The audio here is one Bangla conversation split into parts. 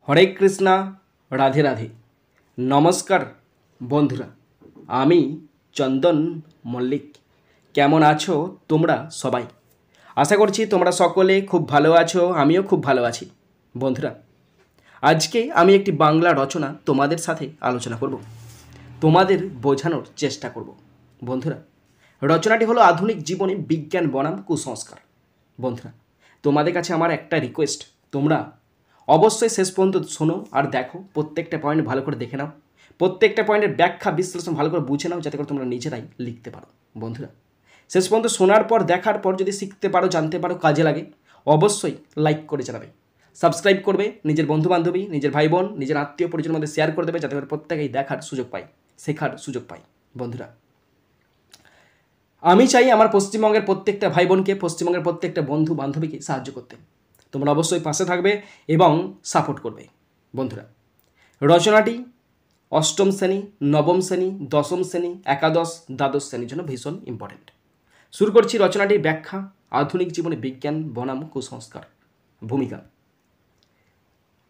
হরে কৃষ্ণা, রাধে রাধে। নমস্কার বন্ধুরা, আমি চন্দন মল্লিক। কেমন আছো তোমরা সবাই? আশা করছি তোমরা সকলে খুব ভালো আছো, আমিও খুব ভালো আছি। বন্ধুরা, আজকে আমি একটি বাংলা রচনা তোমাদের সাথে আলোচনা করব, তোমাদের বোঝানোর চেষ্টা করব। বন্ধুরা, রচনাটি হলো আধুনিক জীবনে বিজ্ঞান বনাম কুসংস্কার। বন্ধুরা, তোমাদের কাছে আমার একটা রিকোয়েস্ট, তোমরা অবশ্যই শেষ পর্যন্ত শোনো আর দেখো, প্রত্যেকটা পয়েন্ট ভালো করে দেখে নাও, প্রত্যেকটা পয়েন্টের ব্যাখ্যা বিশ্লেষণ ভালো করে বুঝে নাও, যাতে করে তোমরা নিজেরাই লিখতে পারো। বন্ধুরা, শেষ পর্যন্ত শোনার পর দেখার পর যদি শিখতে পারো, জানতে পারো, কাজে লাগে, অবশ্যই লাইক করে জানাবে, সাবস্ক্রাইব করবে, নিজের বন্ধু বান্ধবী, নিজের ভাই বোন, নিজের আত্মীয় পরিজনের মধ্যে শেয়ার করে দেবে, যাতে করে প্রত্যেকেই দেখার সুযোগ পায়, শেখার সুযোগ পায়। বন্ধুরা, আমি চাই আমার পশ্চিমবঙ্গের প্রত্যেকটা ভাই বোনকে, পশ্চিমবঙ্গের প্রত্যেকটা বন্ধু বান্ধবীকে সাহায্য করতে। তোমরা অবশ্যই পাশে থাকবে এবং সাপোর্ট করবে। বন্ধুরা, রচনাটি অষ্টম শ্রেণী, নবম শ্রেণী, দশম শ্রেণী, একাদশ, দ্বাদশ শ্রেণীর জন্য ভীষণ ইম্পর্টেন্ট। শুরু করছি রচনাটির ব্যাখ্যা। আধুনিক জীবনে বিজ্ঞান বনাম কুসংস্কার। ভূমিকা।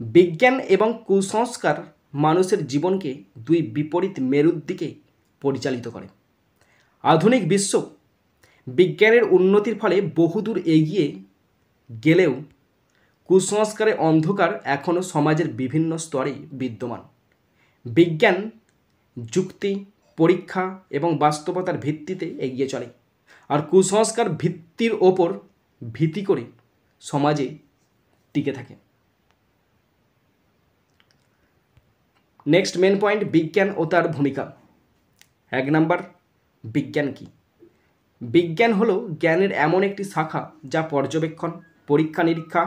বিজ্ঞান এবং কুসংস্কার মানুষের জীবনকে দুই বিপরীত মেরুর দিকে পরিচালিত করে। আধুনিক বিশ্ব বিজ্ঞানের উন্নতির ফলে বহুদূর এগিয়ে গেলেও কুসংস্কারের অন্ধকার এখনও সমাজের বিভিন্ন স্তরে বিদ্যমান। বিজ্ঞান যুক্তি, পরীক্ষা এবং বাস্তবতার ভিত্তিতে এগিয়ে চলে, আর কুসংস্কার ভিত্তির ওপর ভিত্তি করে সমাজে টিকে থাকে। নেক্সট মেন পয়েন্ট, বিজ্ঞান ও তার ভূমিকা। 1 নাম্বার, বিজ্ঞান কি? বিজ্ঞান হলো জ্ঞানের এমন একটি শাখা যা পর্যবেক্ষণ, পরীক্ষা নিরীক্ষা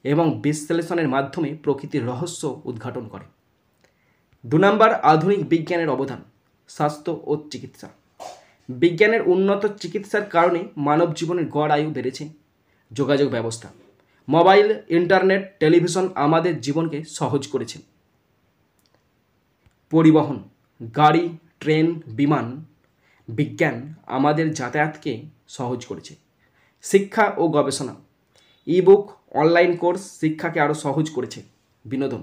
এবং বিশ্লেষণের মাধ্যমে প্রকৃতির রহস্য উদ্ঘাটন করে। 2 নাম্বার, আধুনিক বিজ্ঞানের অবদান। স্বাস্থ্য ও চিকিৎসা। বিজ্ঞানের উন্নত চিকিৎসার কারণে মানব জীবনের গড় আয়ু বেড়েছে। যোগাযোগ ব্যবস্থা, মোবাইল, ইন্টারনেট, টেলিভিশন আমাদের জীবনকে সহজ করেছে। পরিবহন, গাড়ি, ট্রেন, বিমান, বিজ্ঞান আমাদের যাতায়াতকে সহজ করেছে। শিক্ষা ও গবেষণা, ইবুক, অনলাইন কোর্স শিক্ষাকে আরও সহজ করেছে। বিনোদন,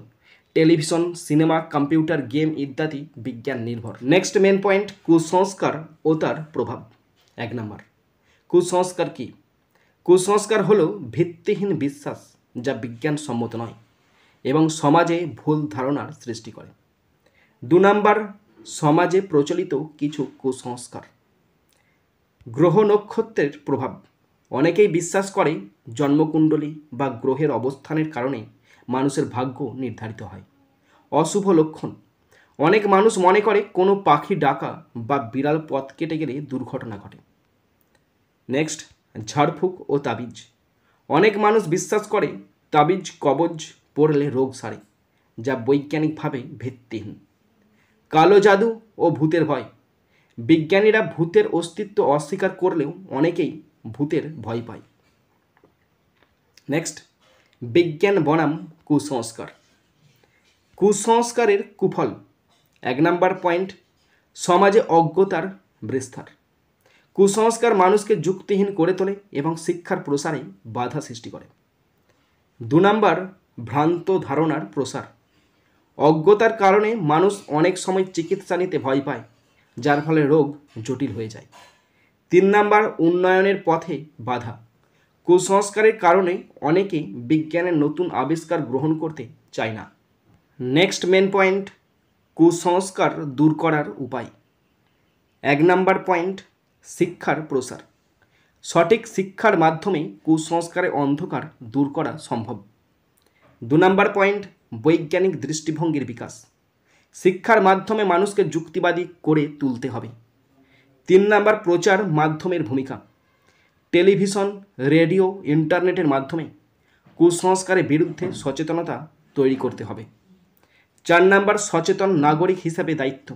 টেলিভিশন, সিনেমা, কম্পিউটার, গেম ইত্যাদি বিজ্ঞান নির্ভর। নেক্সট মেন পয়েন্ট, কুসংস্কার ও তার প্রভাব। 1 নাম্বার, কুসংস্কার কি? কুসংস্কার হলো ভিত্তিহীন বিশ্বাস যা বিজ্ঞানসম্মত নয় এবং সমাজে ভুল ধারণার সৃষ্টি করে। 2 নাম্বার, সমাজে প্রচলিত কিছু কুসংস্কার। গ্রহ নক্ষত্রের প্রভাব। অনেকেই বিশ্বাস করে জন্মকুণ্ডলী বা গ্রহের অবস্থানের কারণে মানুষের ভাগ্য নির্ধারিত হয়। অশুভ লক্ষণ। অনেক মানুষ মনে করে কোনো পাখি ডাকা বা বিড়াল পথ কেটে গেলে দুর্ঘটনা ঘটে। নেক্সট, ঝাড়ফুঁক ও তাবিজ। অনেক মানুষ বিশ্বাস করে তাবিজ কবজ পড়লে রোগ সারে, যা বৈজ্ঞানিকভাবে ভিত্তিহীন। কালো জাদু ও ভূতের ভয়। বিজ্ঞানীরা ভূতের অস্তিত্ব অস্বীকার করলেও অনেকেই ভূতের ভয় পায়। নেক্সট, বিজ্ঞান বনাম কুসংস্কার। কুসংস্কারের কুফল। 1 নাম্বার পয়েন্ট, সমাজে অজ্ঞতার বিস্তার। কুসংস্কার মানুষকে যুক্তিহীন করে তোলে এবং শিক্ষার প্রসারে বাধা সৃষ্টি করে। 2 নাম্বার, ভ্রান্ত ধারণার প্রসার। অজ্ঞতার কারণে মানুষ অনেক সময় চিকিৎসা নিতে ভয় পায়, যার ফলে রোগ জটিল হয়ে যায়। 3 নাম্বার, উন্নয়নের পথে বাধা। কুসংস্কারের কারণে অনেকেই বিজ্ঞানের নতুন আবিষ্কার গ্রহণ করতে চায় না। নেক্সট মেন পয়েন্ট, কুসংস্কার দূর করার উপায়। 1 নাম্বার পয়েন্ট, শিক্ষার প্রসার। সঠিক শিক্ষার মাধ্যমে কুসংস্কারের অন্ধকার দূর করা সম্ভব। 2 নাম্বার পয়েন্ট, বৈজ্ঞানিক দৃষ্টিভঙ্গির বিকাশ। শিক্ষার মাধ্যমে মানুষকে যুক্তিবাদী করে তুলতে হবে। 3 নাম্বার, প্রচার মাধ্যমের ভূমিকা। টেলিভিশন, রেডিও, ইন্টারনেটের মাধ্যমে কুসংস্কারের বিরুদ্ধে সচেতনতা তৈরি করতে হবে। 4 নাম্বার, সচেতন নাগরিক হিসাবে দায়িত্ব।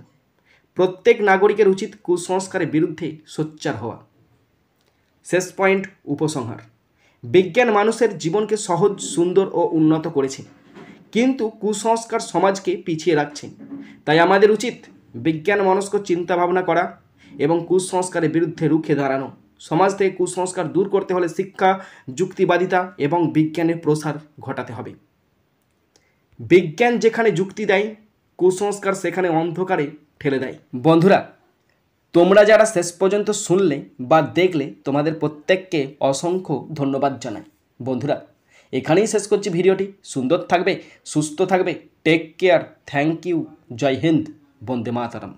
প্রত্যেক নাগরিকের উচিত কুসংস্কারের বিরুদ্ধে সোচ্চার হওয়া। শেষ পয়েন্ট, উপসংহার। বিজ্ঞান মানুষের জীবনকে সহজ, সুন্দর ও উন্নত করেছে, কিন্তু কুসংস্কার সমাজকে পিছিয়ে রাখছে। তাই আমাদের উচিত বিজ্ঞান মনস্ক চিন্তাভাবনা করা এবং কুসংস্কারের বিরুদ্ধে রুখে দাঁড়ানো। সমাজ থেকে কুসংস্কার দূর করতে হলে শিক্ষা, যুক্তিবাদিতা এবং বিজ্ঞানের প্রসার ঘটাতে হবে। বিজ্ঞান যেখানে যুক্তি দেয়, কুসংস্কার সেখানে অন্ধকারে ঠেলে দেয়। বন্ধুরা, তোমরা যারা শেষ পর্যন্ত শুনলে বা দেখলে তোমাদের প্রত্যেককে অসংখ্য ধন্যবাদ জানাই। বন্ধুরা, এখানেই শেষ করছি ভিডিওটি। সুন্দর থাকবে, সুস্থ থাকবে, take care, thank you, Jai Hind, Vande Mataram.